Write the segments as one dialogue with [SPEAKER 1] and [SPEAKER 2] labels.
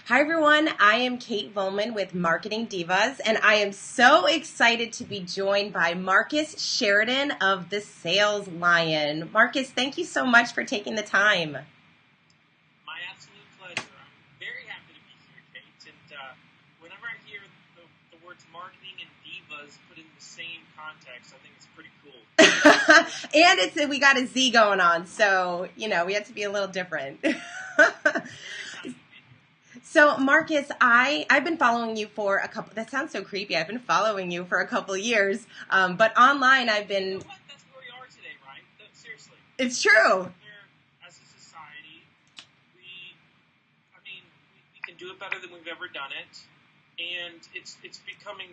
[SPEAKER 1] Hi, everyone. I am Kate Volman with Marketing Divas, and I am so excited to be joined by Marcus Sheridan of the Sales Lion. Marcus, thank you so much for taking the time.
[SPEAKER 2] My absolute pleasure. I'm very happy to be here, Kate. And whenever I hear the words marketing and divas put in the same context, I think it's pretty cool.
[SPEAKER 1] And we got a Z going on, so, we have to be a little different. So, Marcus, I've been following you for that sounds so creepy. I've been following you for a couple years, but online I've been...
[SPEAKER 2] You know what? That's where we are today, right? Seriously.
[SPEAKER 1] It's true.
[SPEAKER 2] As a society, we can do it better than we've ever done it, and it's becoming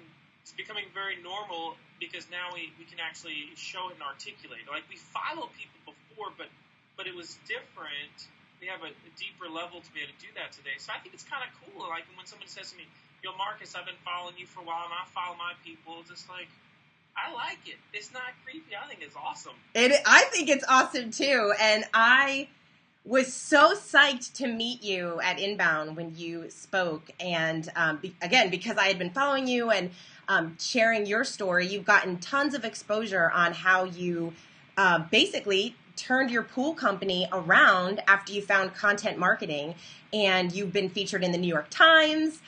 [SPEAKER 2] very normal because now we can actually show it and articulate. Like, we followed people before, but it was different. We have a deeper level to be able to do that today. So I think it's kind of cool. Like, when somebody says to me, "Yo, Marcus, I've been following you for a while, and I follow my people," just like, I like it. It's not creepy. I think it's awesome.
[SPEAKER 1] I think it's awesome, too. And I was so psyched to meet you at Inbound when you spoke. And again, because I had been following you and sharing your story, you've gotten tons of exposure on how you basically turned your pool company around after you found content marketing, and you've been featured in the New York Times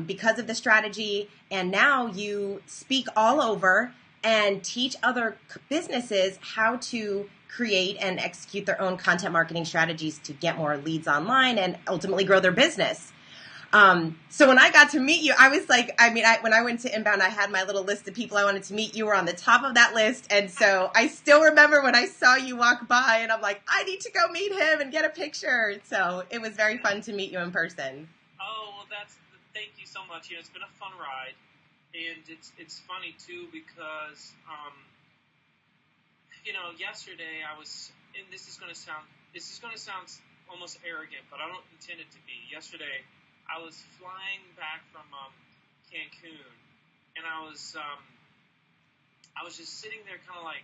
[SPEAKER 1] because of the strategy, and now you speak all over and teach other businesses how to create and execute their own content marketing strategies to get more leads online and ultimately grow their business. So when I got to meet you, I was like, when I went to Inbound, I had my little list of people I wanted to meet. You were on the top of that list. And so I still remember when I saw you walk by and I'm like, I need to go meet him and get a picture. So it was very fun to meet you in person.
[SPEAKER 2] Oh, well, thank you so much. It's been a fun ride. And it's funny too, because, yesterday I was, and this is going to sound almost arrogant, but I don't intend it to be. Yesterday, I was flying back from Cancun, and I was just sitting there, kind of like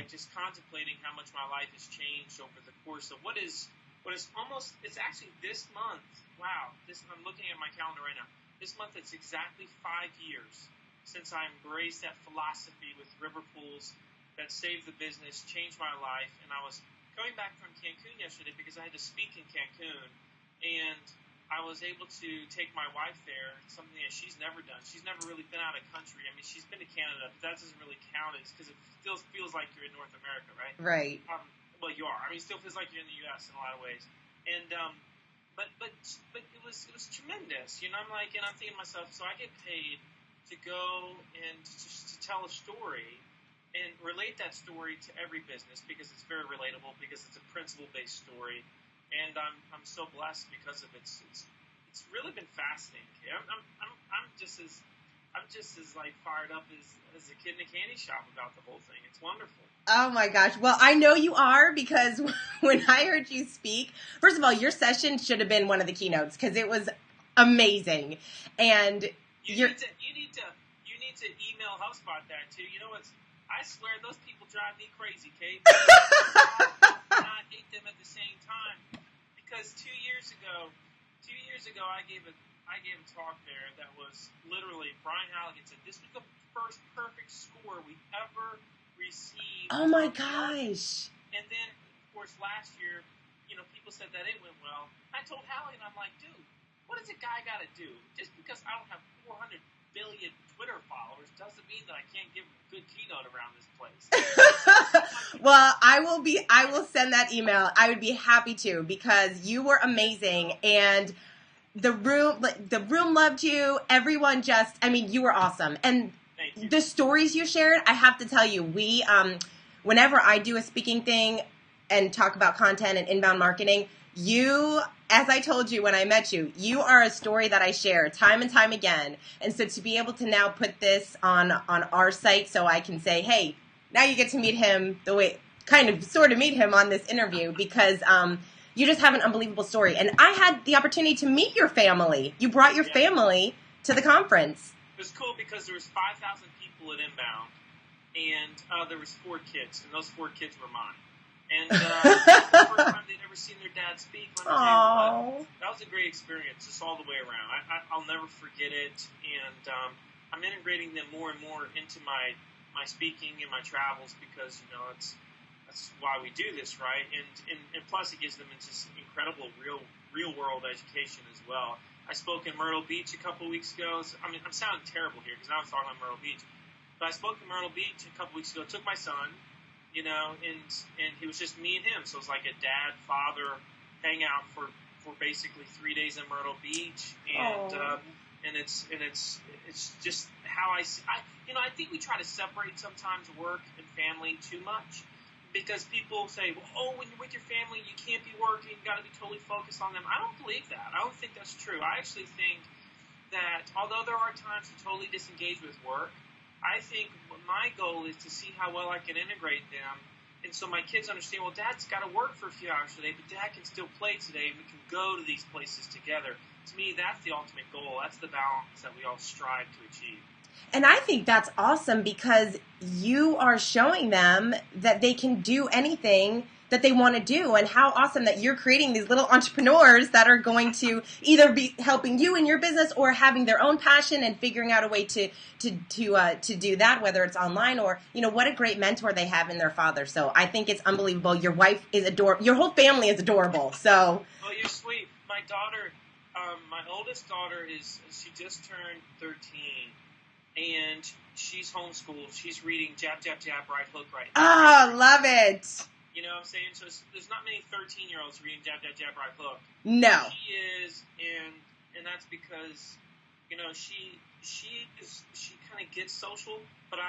[SPEAKER 2] just contemplating how much my life has changed over the course of what is almost, it's actually this month. Wow, I'm looking at my calendar right now. This month, it's exactly 5 years since I embraced that philosophy with river pools that saved the business, changed my life, and I was coming back from Cancun yesterday because I had to speak in Cancun, and I was able to take my wife there, something that she's never done. She's never really been out of country. I mean, she's been to Canada, but that doesn't really count because it still feels like you're in North America, right?
[SPEAKER 1] Right.
[SPEAKER 2] Well, you are. I mean, it still feels like you're in the U.S. in a lot of ways. And but it was tremendous. I'm like, and I'm thinking to myself, so I get paid to go and to tell a story and relate that story to every business because it's very relatable, because it's a principle-based story. And I'm so blessed because of it. It's really been fascinating. I'm just as like fired up as a kid in a candy shop about the whole thing. It's wonderful.
[SPEAKER 1] Oh my gosh. Well, I know you are, because when I heard you speak, first of all, your session should have been one of the keynotes because it was amazing. And
[SPEAKER 2] you need to email HubSpot that too. You know what's? I swear those people drive me crazy, Kate. And I hate them at the same time, because 2 years ago I gave a talk there that was literally, Brian Halligan said this was the first perfect score we ever received.
[SPEAKER 1] Oh my gosh!
[SPEAKER 2] And then, of course, last year, people said that it went well. I told Halligan, I'm like, dude, what does a guy got to do? Just because I don't have 400 billion Twitter followers doesn't mean that I can't give a good keynote around this place.
[SPEAKER 1] Well, I will send that email. I would be happy to, because you were amazing, and the room loved you. Everyone you were awesome. And the stories you shared, I have to tell you, whenever I do a speaking thing and talk about content and inbound marketing, you, as I told you when I met you, you are a story that I share time and time again. And so to be able to now put this on our site so I can say, hey, now you get to meet him sort of meet him on this interview, because you just have an unbelievable story. And I had the opportunity to meet your family. You brought your family to the conference.
[SPEAKER 2] It was cool because there was 5,000 people at Inbound, and there was 4 kids, and those 4 kids were mine. And the first time they'd ever seen their dad dad speak. Let me tell you
[SPEAKER 1] Oh.
[SPEAKER 2] what, that was a great experience, just all the way around. I'll never forget it, and I'm integrating them more and more into my speaking and my travels because that's why we do this, right? And plus, it gives them just incredible real world education as well. I spoke in Myrtle Beach a couple weeks ago. I mean, I'm sounding terrible here because now I'm talking about Myrtle Beach. But I spoke in Myrtle Beach a couple weeks ago. Took my son, and he was just me and him. So it was like a dad-father hangout for basically 3 days in Myrtle Beach, and it's just how I see. I think we try to separate sometimes work and family too much. Because people say, well, when you're with your family, you can't be working, you got to be totally focused on them. I don't believe that. I don't think that's true. I actually think that although there are times to totally disengage with work, I think my goal is to see how well I can integrate them. And so my kids understand, well, Dad's got to work for a few hours today, but Dad can still play today, and we can go to these places together. To me, that's the ultimate goal. That's the balance that we all strive to achieve.
[SPEAKER 1] And I think that's awesome because you are showing them that they can do anything that they want to do, and how awesome that you're creating these little entrepreneurs that are going to either be helping you in your business or having their own passion and figuring out a way to do that, whether it's online or, what a great mentor they have in their father. So I think it's unbelievable. Your wife is adorable. Your whole family is adorable. So.
[SPEAKER 2] Oh, you're sweet. My daughter, my oldest daughter she just turned 13. And she's homeschooled. She's reading Jab, Jab, Jab, Right Hook right now.
[SPEAKER 1] Oh, love it.
[SPEAKER 2] You know what I'm saying? So there's not many 13-year-olds reading Jab, Jab, Jab, Right Hook.
[SPEAKER 1] No.
[SPEAKER 2] She is, and that's because, she kind of gets social, but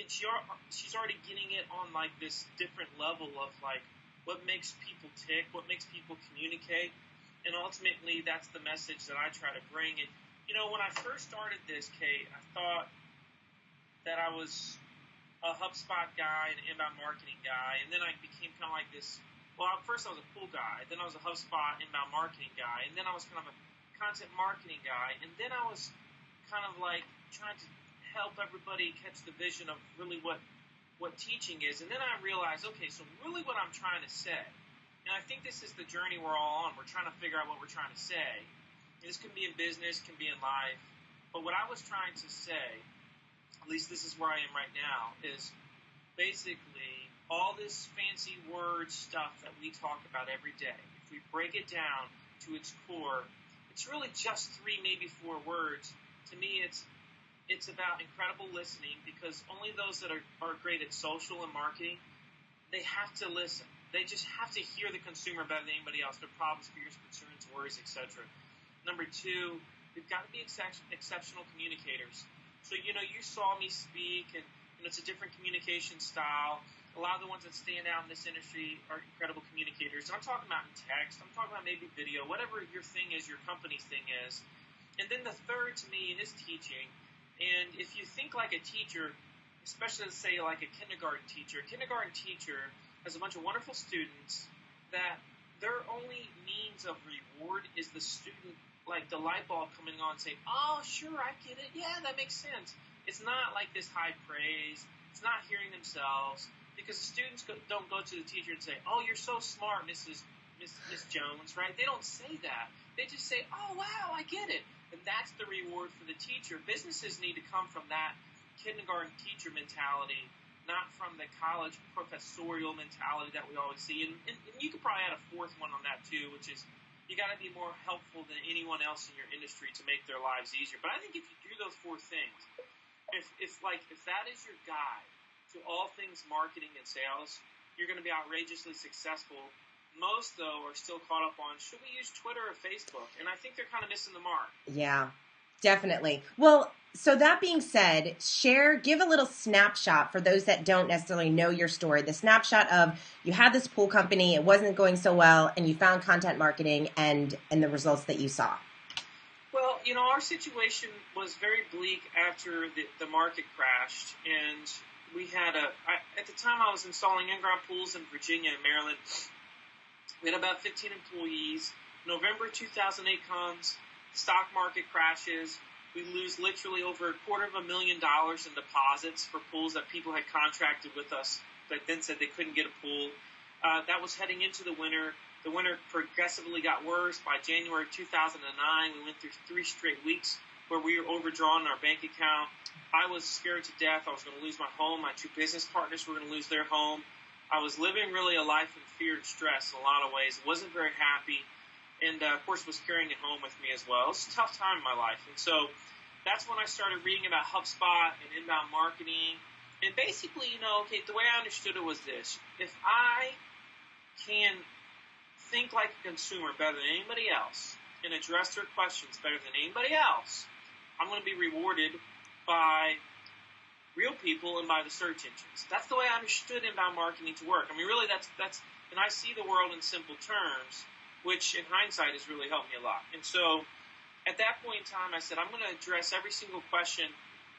[SPEAKER 2] she's already getting it on, like, this different level of, like, what makes people tick, what makes people communicate. And ultimately, that's the message that I try to bring. And, when I first started this, Kate, I thought that I was a HubSpot guy, an inbound marketing guy, and then I became kind of like this. Well, at first I was a pool guy, then I was a HubSpot inbound marketing guy, and then I was kind of a content marketing guy, and then I was kind of like trying to help everybody catch the vision of really what teaching is. And then I realized, okay, so really what I'm trying to say, and I think this is the journey we're all on. We're trying to figure out what we're trying to say. This can be in business, can be in life. But what I was trying to say, at least this is where I am right now, is basically all this fancy word stuff that we talk about every day. If we break it down to its core, it's really just 3, maybe 4 words. To me, it's about incredible listening, because only those that are great at social and marketing, they have to listen. They just have to hear the consumer better than anybody else, their problems, fears, concerns, worries, etc. Number 2, we've got to be exceptional communicators. So, you saw me speak, and it's a different communication style. A lot of the ones that stand out in this industry are incredible communicators. I'm talking about in text. I'm talking about maybe video, whatever your thing is, your company's thing is. And then the third, to me, is teaching. And if you think like a teacher, especially, let's say, like a kindergarten teacher has a bunch of wonderful students that their only means of reward is the student, like the light bulb coming on, saying, oh, sure, I get it. Yeah, that makes sense. It's not like this high praise. It's not hearing themselves, because the students don't go to the teacher and say, oh, you're so smart, Miss Jones, right? They don't say that. They just say, oh, wow, I get it. And that's the reward for the teacher. Businesses need to come from that kindergarten teacher mentality, not from the college professorial mentality that we always see. And you could probably add a fourth one on that too, which is you got to be more helpful than anyone else in your industry to make their lives easier. But I think if you do those 4 things, if that is your guide to all things marketing and sales, you're going to be outrageously successful. Most, though, are still caught up on, should we use Twitter or Facebook? And I think they're kind of missing the mark.
[SPEAKER 1] Yeah, definitely. Well, so that being said, give a little snapshot for those that don't necessarily know your story. The snapshot of, you had this pool company, it wasn't going so well, and you found content marketing and the results that you saw.
[SPEAKER 2] Well, our situation was very bleak after the market crashed, and we had at the time I was installing in-ground pools in Virginia and Maryland. We had about 15 employees. November 2008 comes, the stock market crashes. We lose literally over $250,000 in deposits for pools that people had contracted with us, but then said they couldn't get a pool. That was heading into the winter. The winter progressively got worse. By January 2009, we went through 3 straight weeks where we were overdrawn in our bank account. I was scared to death. I was going to lose my home. My 2 business partners were going to lose their home. I was living really a life in fear and stress in a lot of ways. Wasn't very happy. And, of course, was carrying it home with me as well. It was a tough time in my life. And so that's when I started reading about HubSpot and inbound marketing. And basically, the way I understood it was this. If I can think like a consumer better than anybody else and address their questions better than anybody else, I'm going to be rewarded by real people and by the search engines. That's the way I understood inbound marketing to work. I mean, really, that's and I see the world in simple terms, which in hindsight has really helped me a lot. And so at that point in time, I said, I'm going to address every single question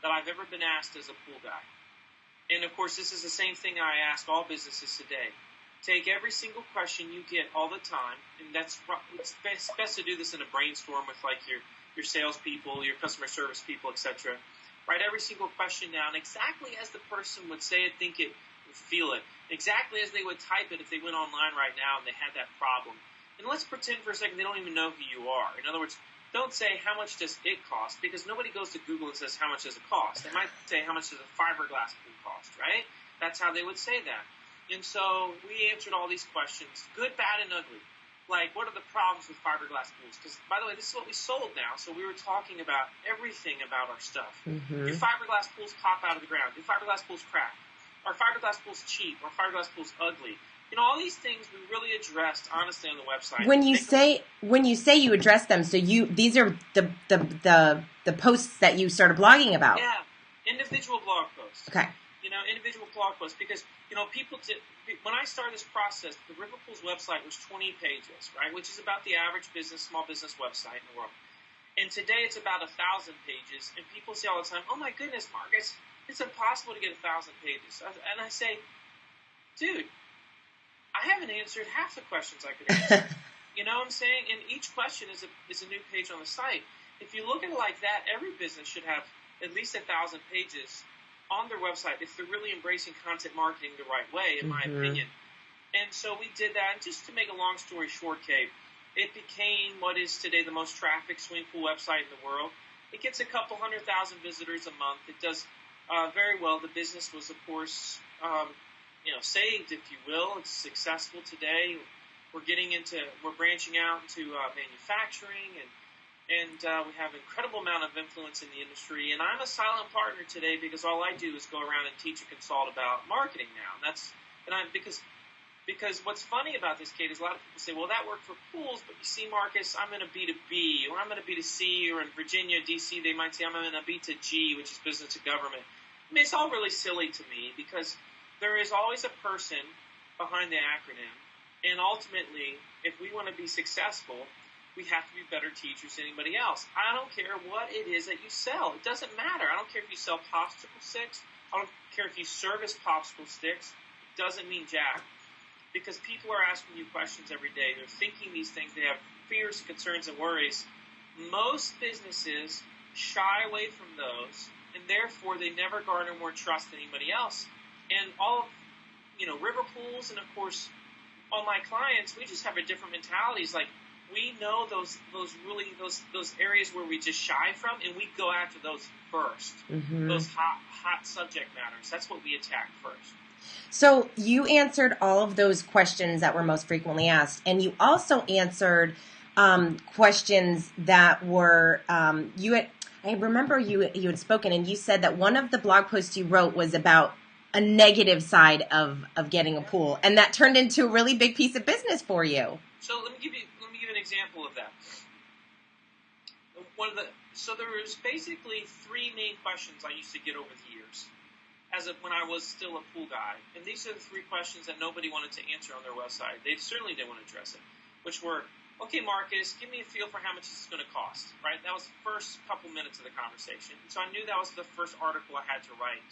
[SPEAKER 2] that I've ever been asked as a pool guy. And of course, this is the same thing I ask all businesses today. Take every single question you get all the time, and it's best to do this in a brainstorm with like your salespeople, your customer service people, etc. Write every single question down exactly as the person would say it, think it, feel it, exactly as they would type it if they went online right now and they had that problem. And let's pretend for a second they don't even know who you are. In other words, don't say how much does it cost, because nobody goes to Google and says how much does it cost. They might say how much does a fiberglass pool cost, right? That's how they would say that. And so we answered all these questions, good, bad, and ugly. Like, what are the problems with fiberglass pools? Because, by the way, this is what we sold now. So we were talking about everything about our stuff.
[SPEAKER 1] Mm-hmm.
[SPEAKER 2] Do fiberglass pools pop out of the ground? Do fiberglass pools crack? Are fiberglass pools cheap? Are fiberglass pools ugly? All these things we really addressed honestly on the website.
[SPEAKER 1] When you say you address them, so these are the posts that you started blogging about.
[SPEAKER 2] Yeah, individual blog posts.
[SPEAKER 1] Okay.
[SPEAKER 2] Individual blog posts, because people did. When I started this process, the Riverpool's website was 20 pages, right, which is about the average small business website in the world. And today it's about 1,000 pages, and people say all the time, "Oh my goodness, Marcus, it's impossible to get 1,000 pages." And I say, dude, I haven't answered half the questions I could answer. You know what I'm saying? And each question is a new page on the site. If you look at it like that, every business should have at least 1,000 pages on their website if they're really embracing content marketing the right way, in my opinion. And so we did that. And just to make a long story short, Kate, it became what is today the most trafficked swimming pool website in the world. It gets a couple 100,000 visitors a month. It does very well. The business was, of course, saved, if you will. It's successful today. We're branching out into manufacturing, and we have an incredible amount of influence in the industry. And I'm a silent partner today because all I do is go around and teach and consult about marketing now. Because what's funny about this, Kate, is a lot of people say, well, that worked for pools, but you see, Marcus, I'm in a B2B, or I'm in a B2C, or in Virginia, D.C., they might say I'm in a B2G, which is business to government. I mean, it's all really silly to me because there is always a person behind the acronym. And ultimately, if we want to be successful, we have to be better teachers than anybody else. I don't care what it is that you sell. It doesn't matter. I don't care if you sell popsicle sticks. I don't care if you service popsicle sticks. It doesn't mean jack. Because people are asking you questions every day. They're thinking these things. They have fears, concerns, and worries. Most businesses shy away from those, and therefore they never garner more trust than anybody else. And all of, river pools, and of course, all my clients, we just have a different mentality. It's like, we know those areas where we just shy from, and we go after those first. Mm-hmm. Those hot subject matters. That's what we attack first.
[SPEAKER 1] So you answered all of those questions that were most frequently asked, and you also answered questions that were I remember you had spoken, and you said that one of the blog posts you wrote was about a negative side of getting a pool, and that turned into a really big piece of business for you.
[SPEAKER 2] So let me give you an example of that. So there was basically 3 main questions I used to get over the years when I was still a pool guy. And these are the 3 questions that nobody wanted to answer on their website. They certainly didn't want to address it, which were, okay, Marcus, give me a feel for how much this is going to cost, right? That was the first couple minutes of the conversation. So I knew that was the first article I had to write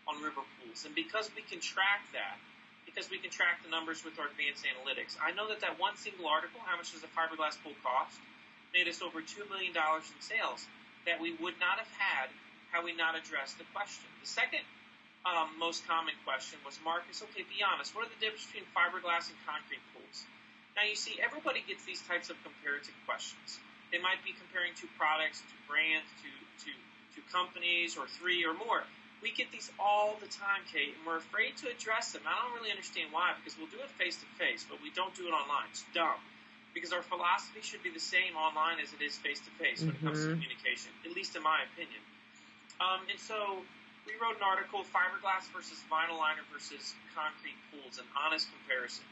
[SPEAKER 2] on river pools. And because we can track that, because we can track the numbers with our advanced analytics, I know that one single article, how much does a fiberglass pool cost, made us over $2 million in sales that we would not have had had we not addressed the question. The second most common question was, Marcus, okay, be honest, what are the differences between fiberglass and concrete pools? Now, you see, everybody gets these types of comparative questions. They might be comparing two products, to brands, to companies, or three or more. We get these all the time, Kate, and we're afraid to address them. I don't really understand why, because we'll do it face-to-face, but we don't do it online. It's dumb, because our philosophy should be the same online as it is face-to-face when it comes to communication, at least in my opinion. And so we wrote an article, Fiberglass versus Vinyl Liner versus Concrete Pools, an honest comparison.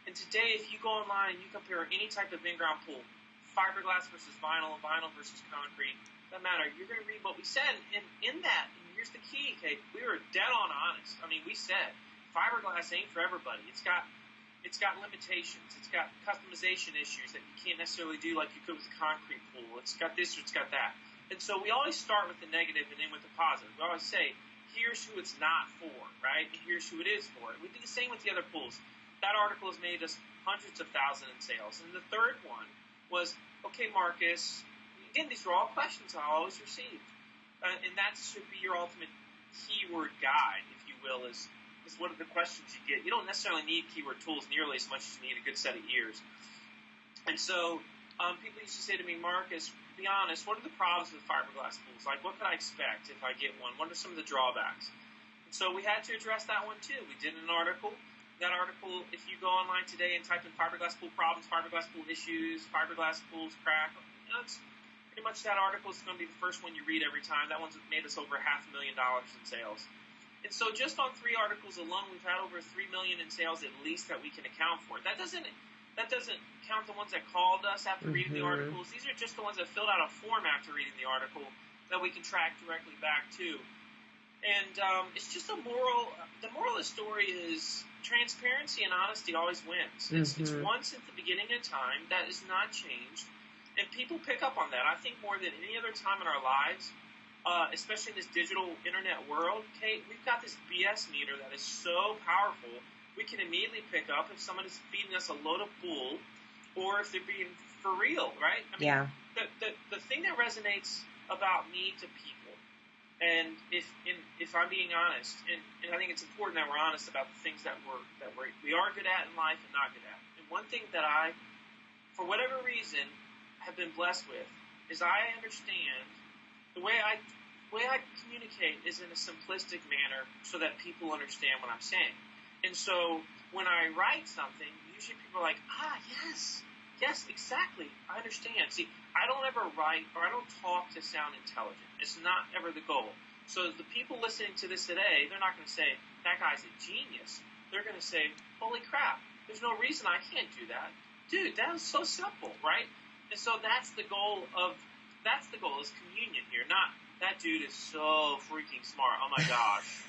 [SPEAKER 2] And today, if you go online and you compare any type of in-ground pool, fiberglass versus vinyl, vinyl versus concrete, doesn't matter. You're going to read what we said. And in that, and here's the key, Kate, we were dead on honest. I mean, we said fiberglass ain't for everybody. It's got limitations. It's got customization issues that you can't necessarily do like you could with a concrete pool. It's got this or it's got that. And so we always start with the negative and end with the positive. We always say, here's who it's not for, right? And here's who it is for. And we do the same with the other pools. That article has made us hundreds of thousands in sales. And the third one was, okay, Marcus, again, these are all questions I always received. And that should be your ultimate keyword guide, if you will, is what are the questions you get. You don't necessarily need keyword tools nearly as much as you need a good set of ears. And so people used to say to me, Marcus, be honest, what are the problems with fiberglass pools? Like, what could I expect if I get one? What are some of the drawbacks? And so we had to address that one, too. We did an article. That article, if you go online today and type in fiberglass pool problems, fiberglass pool issues, fiberglass pools crack, it's pretty much that article is going to be the first one you read every time. That one's made us over $500,000 in sales. And so just on 3 articles alone, we've had over $3 million in sales at least that we can account for. That doesn't count the ones that called us after reading the articles. These are just the ones that filled out a form after reading the article that we can track directly back to. And it's just the moral of the story is transparency and honesty always wins. It's one since the beginning of time. That has not changed. And people pick up on that. I think more than any other time in our lives, especially in this digital internet world, Kate, we've got this BS meter that is so powerful. We can immediately pick up if someone is feeding us a load of bull or if they're being for real, right? I mean, the thing that resonates about me to people, and if I'm being honest, and I think it's important that we're honest about the things that we are good at in life and not good at. And one thing that I, for whatever reason, have been blessed with is I understand the way I communicate is in a simplistic manner so that people understand what I'm saying. And so when I write something, usually people are like, yes, exactly, I understand. See, I don't ever write or I don't talk to sound intelligent. It's not ever the goal. So the people listening to this today, they're not going to say, that guy's a genius. They're going to say, holy crap, there's no reason I can't do that. Dude, that was so simple, right? And so that's the goal is communion here, not that dude is so freaking smart. Oh my gosh,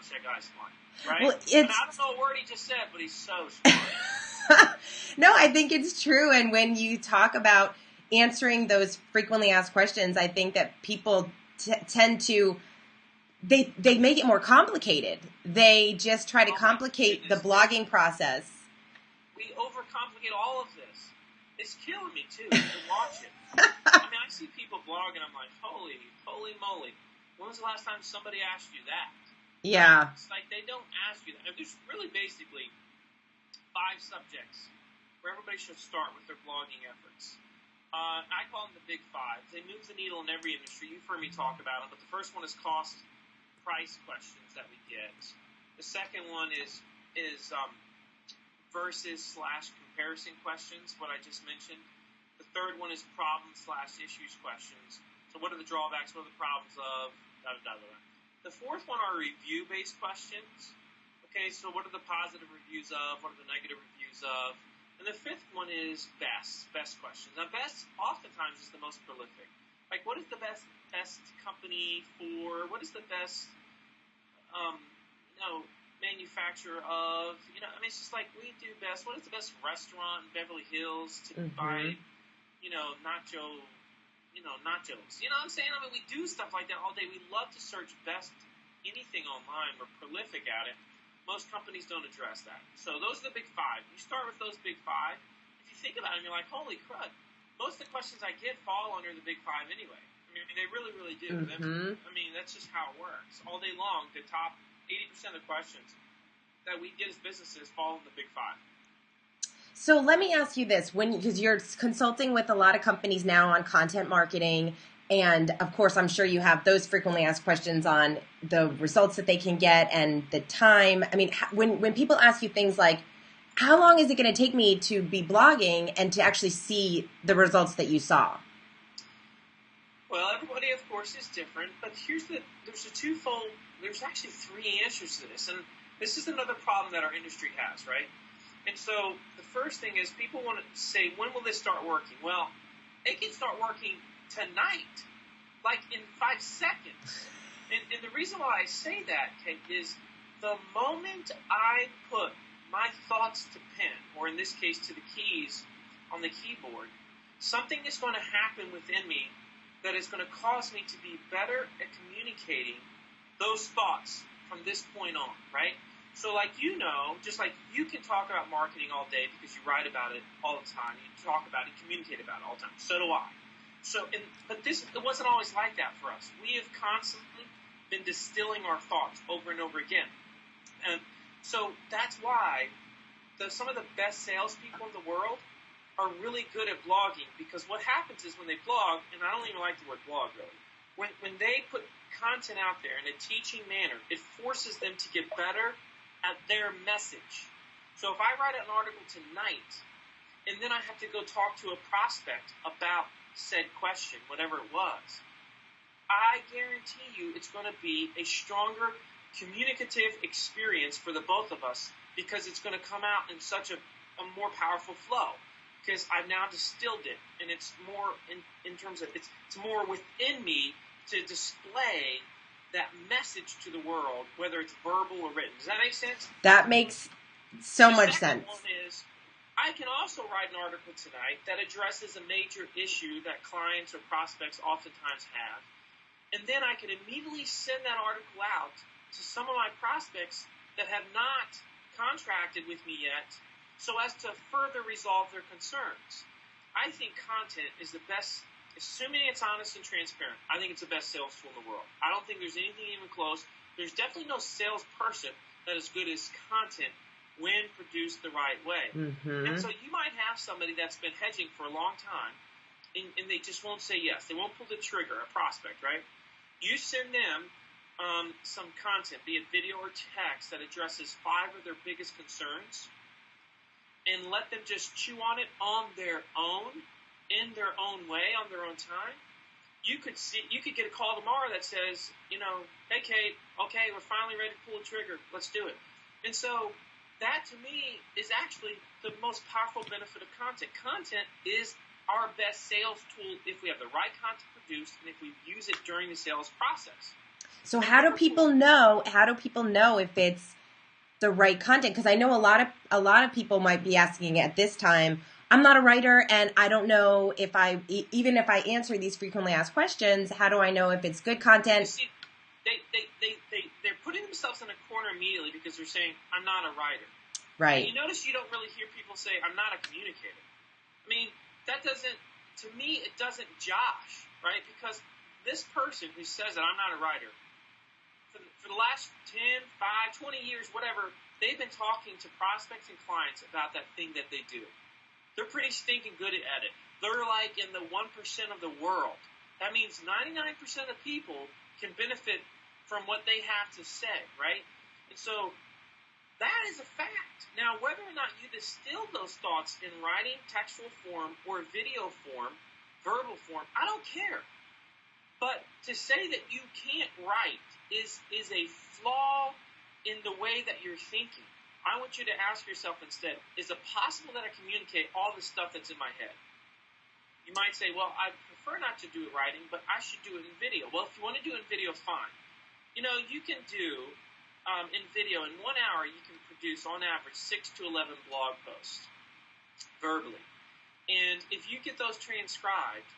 [SPEAKER 2] that guy's smart, right? Well, and I don't know a word he just said, but he's so smart.
[SPEAKER 1] No, I think it's true. And when you talk about answering those frequently asked questions, I think that people tend to, they make it more complicated. They just try to complicate the blogging process.
[SPEAKER 2] We overcomplicate all of this. It's killing me, too, to watch it. I mean, I see people blog, and I'm like, holy moly. When was the last time somebody asked you that?
[SPEAKER 1] Yeah.
[SPEAKER 2] It's like they don't ask you that. There's really basically 5 subjects where everybody should start with their blogging efforts. I call them the big 5. They move the needle in every industry. You've heard me talk about them, but the first one is cost price questions that we get. The second one is versus/comparison questions, what I just mentioned. The third one is problem/issues questions. So what are the drawbacks? What are the problems of? The fourth one are review-based questions. Okay, so what are the positive reviews of? What are the negative reviews of? And the fifth one is best questions. Now, best oftentimes is the most prolific. Like, what is the best company for? What is the best, manufacturer of? I mean, it's just like we do best. What is the best restaurant in Beverly Hills to buy, nachos? You know what I'm saying? I mean, we do stuff like that all day. We love to search best anything online. We're prolific at it. Most companies don't address that. So those are the big 5. You start with those big 5. If you think about them, you're like, holy crud. Most of the questions I get fall under the big 5 anyway. I mean, they really, really do. I mean, that's just how it works. All day long, the top 80% of the questions that we get as businesses fall in the big 5.
[SPEAKER 1] So let me ask you this, because you're consulting with a lot of companies now on content marketing, and of course, I'm sure you have those frequently asked questions on the results that they can get and the time. I mean, when people ask you things like, how long is it going to take me to be blogging and to actually see the results that you saw?
[SPEAKER 2] Well, everybody, of course, is different, but there's actually three answers to this, and this is another problem that our industry has, right? And so the first thing is people want to say, when will this start working? Well, it can start working tonight, like in 5 seconds. And the reason why I say that, Kate, is the moment I put my thoughts to pen, or in this case to the keys on the keyboard, something is going to happen within me that is going to cause me to be better at communicating those thoughts from this point on, right? So like just like you can talk about marketing all day because you write about it all the time, you talk about it, communicate about it all the time. So do I. But it wasn't always like that for us. We have constantly been distilling our thoughts over and over again. And so that's why some of the best salespeople in the world are really good at blogging, because what happens is when they blog, and I don't even like the word blog really, when they put content out there in a teaching manner, it forces them to get better at their message. So if I write an article tonight, and then I have to go talk to a prospect about said question, whatever it was, I guarantee you it's going to be a stronger communicative experience for the both of us, because it's going to come out in such a more powerful flow, because I've now distilled it, and it's more in terms of it's more within me to display that message to the world, whether it's verbal or written. Does that make sense?
[SPEAKER 1] That makes so much sense.
[SPEAKER 2] The second one is, I can also write an article tonight that addresses a major issue that clients or prospects oftentimes have, and then I can immediately send that article out to some of my prospects that have not contracted with me yet, so as to further resolve their concerns. I think content is the best, assuming it's honest and transparent, I think it's the best sales tool in the world. I don't think there's anything even close. There's definitely no salesperson that is good as content when produced the right way. Mm-hmm. And so you might have somebody that's been hedging for a long time, and they just won't say yes. They won't pull the trigger, a prospect, right? You send them some content, be it video or text, that addresses 5 of their biggest concerns, and let them just chew on it on their own, in their own way, on their own time. You could get a call tomorrow that says, hey Kate, okay, we're finally ready to pull the trigger. Let's do it. And so that to me is actually the most powerful benefit of content. Content is our best sales tool if we have the right content produced and if we use it during the sales process.
[SPEAKER 1] So how do people know if it's the right content? Because I know a lot of people might be asking at this time, I'm not a writer, and I don't know even if I answer these frequently asked questions, how do I know if it's good content?
[SPEAKER 2] See, they're putting themselves in a corner immediately because they're saying, I'm not a writer.
[SPEAKER 1] Right.
[SPEAKER 2] And you notice you don't really hear people say, I'm not a communicator. I mean, to me, it doesn't josh, right? Because this person who says that I'm not a writer, for the last 10, 5, 20 years, whatever, they've been talking to prospects and clients about that thing that they do. They're pretty stinking good at it. They're like in the 1% of the world. That means 99% of people can benefit from what they have to say, right? And so that is a fact. Now, whether or not you distill those thoughts in writing, textual form, or video form, verbal form, I don't care. But to say that you can't write is a flaw in the way that you're thinking. I want you to ask yourself instead, is it possible that I communicate all the stuff that's in my head? You might say, well, I prefer not to do it writing, but I should do it in video. Well, if you want to do it in video, fine. You can do in video, in 1 hour, you can produce on average 6 to 11 blog posts verbally. And if you get those transcribed,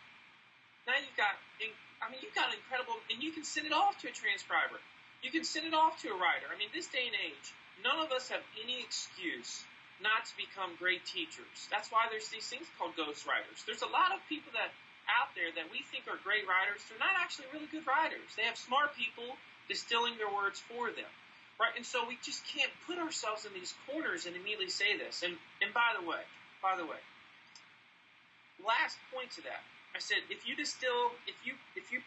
[SPEAKER 2] now you've got incredible, and you can send it off to a transcriber. You can send it off to a writer. I mean, this day and age, none of us have any excuse not to become great teachers. That's why there's these things called ghostwriters. There's a lot of people out there that we think are great writers. They're not actually really good writers. They have smart people distilling their words for them, right? And so we just can't put ourselves in these corners and immediately say this. And by the way, by the way, last point to that. I said, if you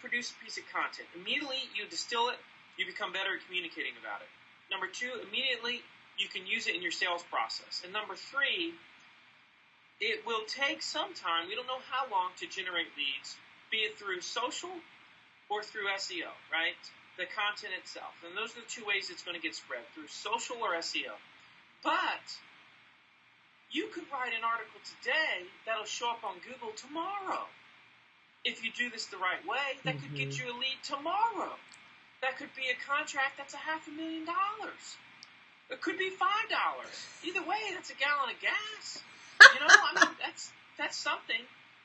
[SPEAKER 2] produce a piece of content, immediately you distill it, you become better at communicating about it. Number 2, immediately you can use it in your sales process. And number 3, it will take some time, we don't know how long, to generate leads, be it through social or through SEO, right? The content itself. And those are the 2 ways it's going to get spread, through social or SEO. But you could write an article today that'll show up on Google tomorrow. If you do this the right way, that could get you a lead tomorrow. That could be a contract that's $500,000. It could be $5. Either way, that's a gallon of gas. You know, I mean, that's something.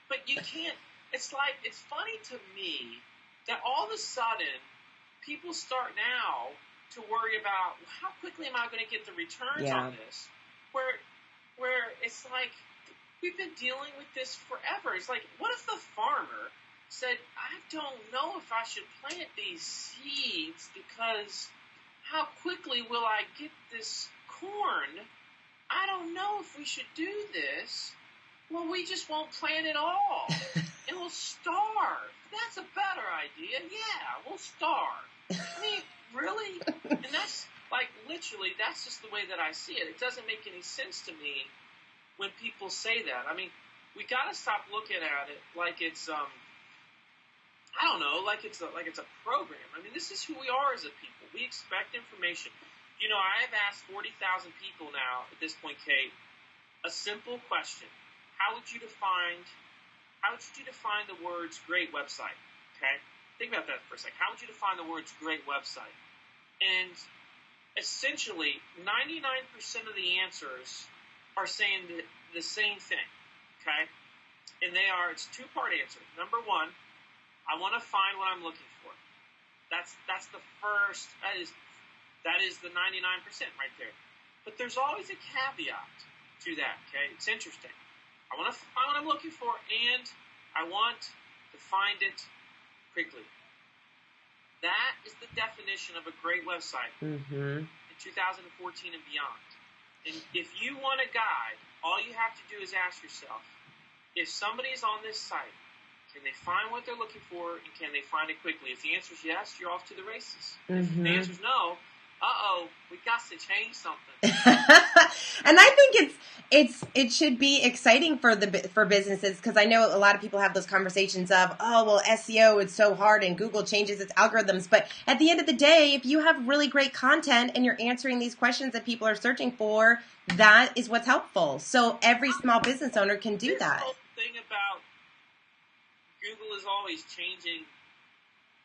[SPEAKER 2] But you can't. It's funny to me that all of a sudden people start now to worry about how quickly am I going to get the returns on this. Where it's like, we've been dealing with this forever. It's like, what if the farmer said, I don't know if I should plant these seeds because how quickly will I get this corn? I don't know if we should do this. Well, we just won't plant it all. And we'll starve. That's a better idea. Yeah, we'll starve. I mean, really? And that's, like, literally, that's just the way that I see it. It doesn't make any sense to me when people say that. I mean, we got to stop looking at it like it's, I don't know, like it's a program. I mean, this is who we are as a people. We expect information. You know, I have asked 40,000 people now at this point, Kate, a simple question. How would you define the words great website? Okay? Think about that for a second. How would you define the words great website? And essentially, 99% of the answers are saying the same thing. Okay? And it's a 2-part answer. Number 1, I want to find what I'm looking for. That's the first, that is the 99% right there. But there's always a caveat to that, okay? It's interesting. I want to find what I'm looking for, and I want to find it quickly. That is the definition of a great website in 2014 and beyond. And if you want a guide, all you have to do is ask yourself, if somebody's on this site, can they find what they're looking for, and can they find it quickly? If the answer is yes, you're off to the races. If the answer is no, we got to change something.
[SPEAKER 1] And I think it should be exciting for businesses, because I know a lot of people have those conversations of, oh, well, SEO is so hard and Google changes its algorithms. But at the end of the day, if you have really great content and you're answering these questions that people are searching for, that is what's helpful. So every small business owner can do that.
[SPEAKER 2] The whole thing about Google is always changing,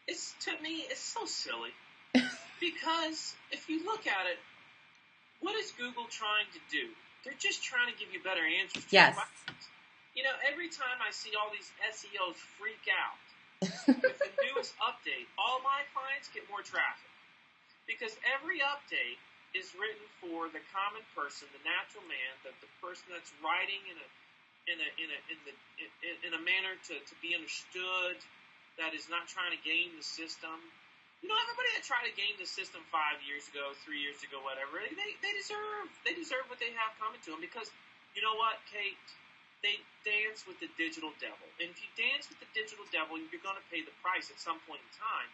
[SPEAKER 2] to me, it's so silly. Because if you look at it, what is Google trying to do? They're just trying to give you better answers to your questions. You know, every time I see all these SEOs freak out with the newest update, all my clients get more traffic. Because every update is written for the common person, the natural man, the person that's writing in a manner to be understood, that is not trying to game the system. You know, everybody that tried to game the system 5 years ago, 3 years ago, whatever, they deserve what they have coming to them, because you know what, Kate? They dance with the digital devil. And if you dance with the digital devil, you're going to pay the price at some point in time.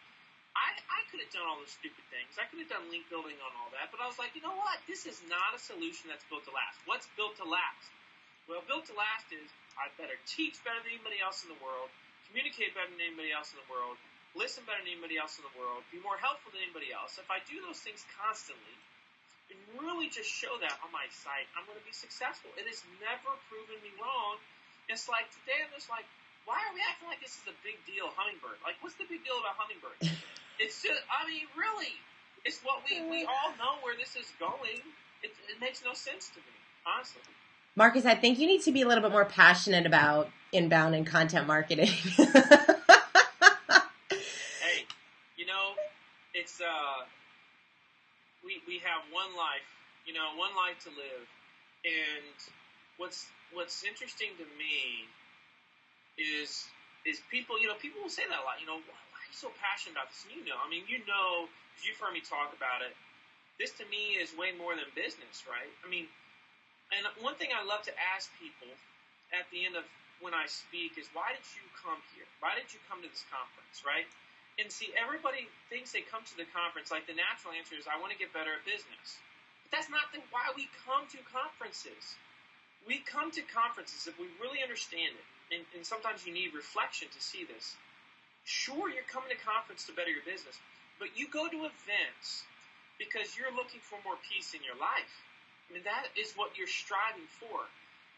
[SPEAKER 2] I could have done all those stupid things. I could have done link building on all that, but I was like, you know what? This is not a solution that's built to last. What's built to last? Well, built to last is I better teach better than anybody else in the world, communicate better than anybody else in the world, listen better than anybody else in the world, be more helpful than anybody else. If I do those things constantly and really just show that on my site, I'm going to be successful. It has never proven me wrong. It's like today I'm just like, why are we acting like this is a big deal, Hummingbird? Like, what's the big deal about Hummingbird? It's just, I mean, really, it's what we all know where this is going. It makes no sense to me, honestly.
[SPEAKER 1] Marcus, I think you need to be a little bit more passionate about inbound and content marketing.
[SPEAKER 2] It's we have one life, one life to live, and what's interesting to me is people, people will say that a lot. Why are you so passionate about this? And you've heard me talk about it. This to me is way more than business, right? I mean, And one thing I love to ask people at the end of when I speak is, why did you come here? Why did you come to this conference, right? And see, everybody thinks they come to the conference, like the natural answer is, I want to get better at business. But that's not why we come to conferences. We come to conferences if we really understand it, and sometimes you need reflection to see this. Sure, you're coming to conference to better your business, but you go to events because you're looking for more peace in your life. I mean, that is what you're striving for.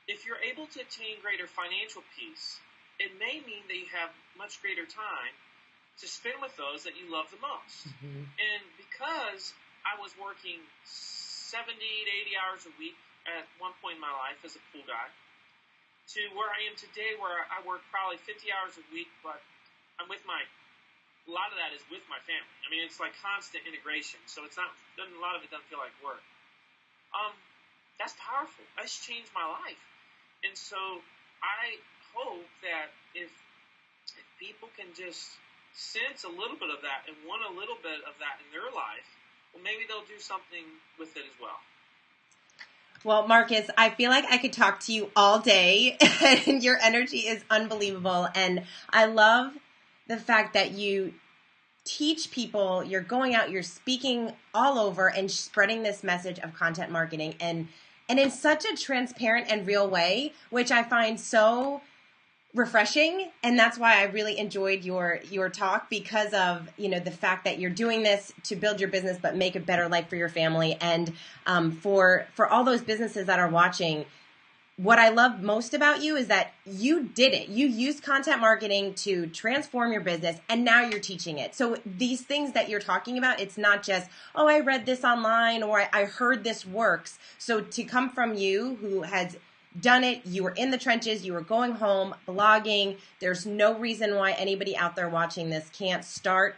[SPEAKER 2] If you're able to attain greater financial peace, it may mean that you have much greater time to spend with those that you love the most. Mm-hmm. And because I was working 70 to 80 hours a week at one point in my life as a pool guy, to where I am today, where I work probably 50 hours a week, but I'm with a lot of that is with my family. I mean, it's like constant integration, so it's not, a lot of it doesn't feel like work. That's powerful. That's changed my life. And so I hope that if people can just sense a little bit of that and want a little bit of that in their life, well, maybe they'll do something with it as well.
[SPEAKER 1] Well, Marcus, I feel like I could talk to you all day, and your energy is unbelievable. And I love the fact that you teach people, you're going out, you're speaking all over and spreading this message of content marketing and in such a transparent and real way, which I find so refreshing. And that's why I really enjoyed your talk, because of, the fact that you're doing this to build your business, but make a better life for your family. And for all those businesses that are watching, what I love most about you is that you did it. You used content marketing to transform your business, and now you're teaching it. So these things that you're talking about, it's not just, oh, I read this online, or I heard this works. So to come from you, who has done it, you were in the trenches, you were going home, blogging, there's no reason why anybody out there watching this can't start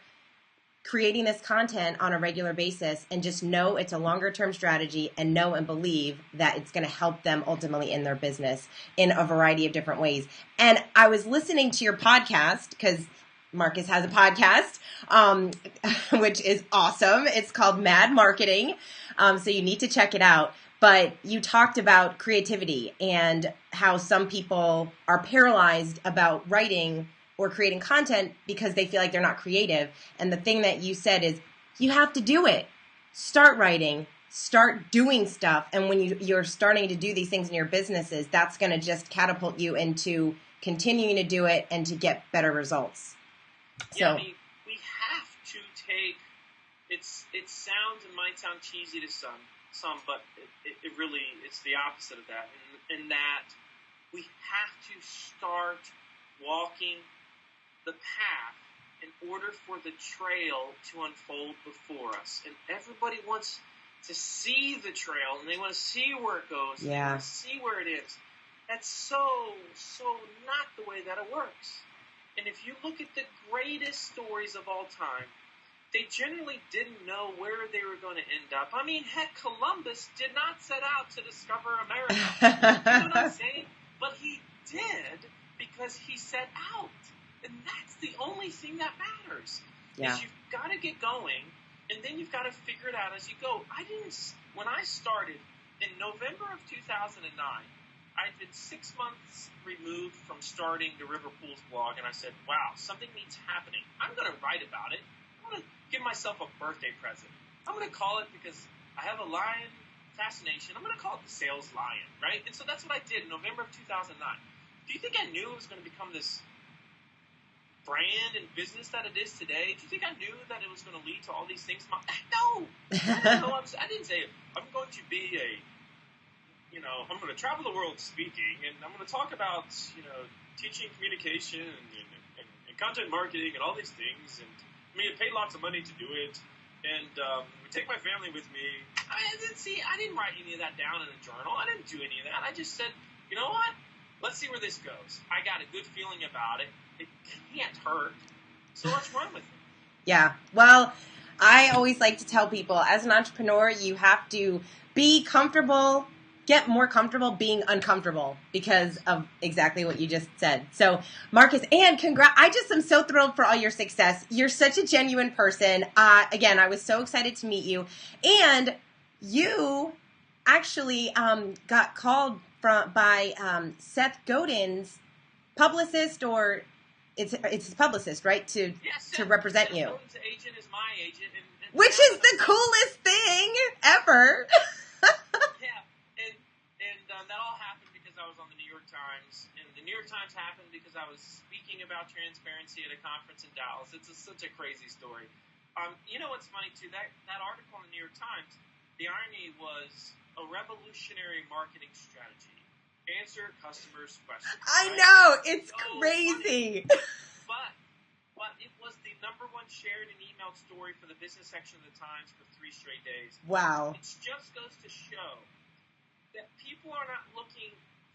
[SPEAKER 1] creating this content on a regular basis and just know it's a longer term strategy, and know and believe that it's going to help them ultimately in their business in a variety of different ways. And I was listening to your podcast, because Marcus has a podcast, which is awesome. It's called Mad Marketing. So you need to check it out. But you talked about creativity and how some people are paralyzed about writing or creating content because they feel like they're not creative. And the thing that you said is, you have to do it. Start writing, start doing stuff. And when you're starting to do these things in your businesses, that's going to just catapult you into continuing to do it and to get better results.
[SPEAKER 2] Yeah, I mean, we have to take, it might sound cheesy to some, but it really, it's the opposite of that. In that we have to start walking the path in order for the trail to unfold before us. And everybody wants to see the trail, and they want to see where it goes, and they want to see where it is. That's so not the way that it works. And if you look at the greatest stories of all time, they generally didn't know where they were going to end up. I mean, heck, Columbus did not set out to discover America. You know what I'm saying? But he did, because he set out. And that's the only thing that matters. Yeah. Is you've got to get going, and then you've got to figure it out as you go. When I started in November of 2009, I'd been 6 months removed from starting the River Pools blog, and I said, wow, something needs happening. I'm going to write about it. I'm going to give myself a birthday present. I'm going to call it, because I have a lion fascination, I'm going to call it the sales lion, right? And so that's what I did in November of 2009. Do you think I knew it was going to become this brand and business that it is today? Do you think I knew that it was going to lead to all these things? No. I didn't say I'm going to be I'm going to travel the world speaking, and I'm going to talk about, teaching communication and content marketing and all these things. And I mean, I paid lots of money to do it, and take my family with me. I didn't write any of that down in a journal. I didn't do any of that. I just said, you know what? Let's see where this goes. I got a good feeling about it. It can't hurt. So let's run with it. Yeah. Well,
[SPEAKER 1] I always like to tell people, as an entrepreneur, you have to be comfortable, get more comfortable being uncomfortable, because of exactly what you just said. So, Marcus, and congrats. I just am so thrilled for all your success. You're such a genuine person. Again, I was so excited to meet you. And you actually got called by Seth Godin's publicist, or it's his publicist, right? To represent you.
[SPEAKER 2] Seth Godin's agent is my agent, and
[SPEAKER 1] which is the coolest thing ever.
[SPEAKER 2] Yeah, and that all happened because I was on the New York Times, and the New York Times happened because I was speaking about transparency at a conference in Dallas. It's such a crazy story. You know what's funny too? That article in the New York Times, the irony was a revolutionary marketing strategy. Answer customers' questions.
[SPEAKER 1] I
[SPEAKER 2] right?
[SPEAKER 1] know, it's
[SPEAKER 2] so
[SPEAKER 1] crazy.
[SPEAKER 2] But it was the #1 shared and emailed story for the business section of the Times for 3 straight days.
[SPEAKER 1] Wow.
[SPEAKER 2] It just goes to show that people are not looking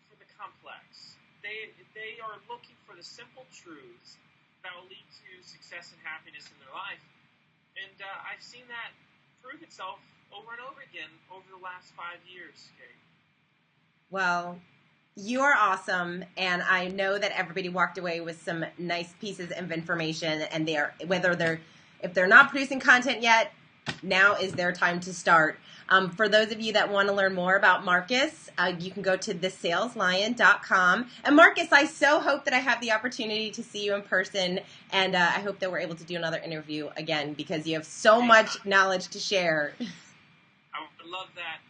[SPEAKER 2] for the complex. They are looking for the simple truths that will lead to success and happiness in their life. And I've seen that prove itself over and over again over the last 5 years, Kate.
[SPEAKER 1] Well, you are awesome, and I know that everybody walked away with some nice pieces of information, and if they're not producing content yet, now is their time to start. For those of you that want to learn more about Marcus, you can go to thesaleslion.com. And Marcus, I so hope that I have the opportunity to see you in person, and I hope that we're able to do another interview again, because you have so much knowledge to share.
[SPEAKER 2] I would love that.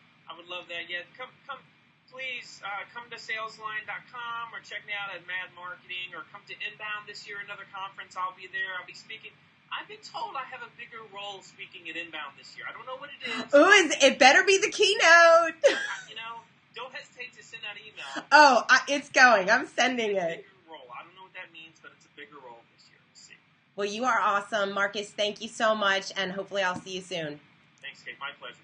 [SPEAKER 2] Yeah, come. Please come to salesline.com or check me out at Mad Marketing, or come to Inbound this year, another conference. I'll be there. I'll be speaking. I've been told I have a bigger role speaking at Inbound this year. I don't know what it is.
[SPEAKER 1] Ooh, it better be the keynote.
[SPEAKER 2] Don't hesitate to send that email.
[SPEAKER 1] Oh, it's going. I'm sending
[SPEAKER 2] it's
[SPEAKER 1] it.
[SPEAKER 2] A bigger role. I don't know what that means, but it's a bigger role this year. We'll see.
[SPEAKER 1] Well, you are awesome, Marcus. Thank you so much, and hopefully I'll see you soon.
[SPEAKER 2] Thanks, Kate. My pleasure.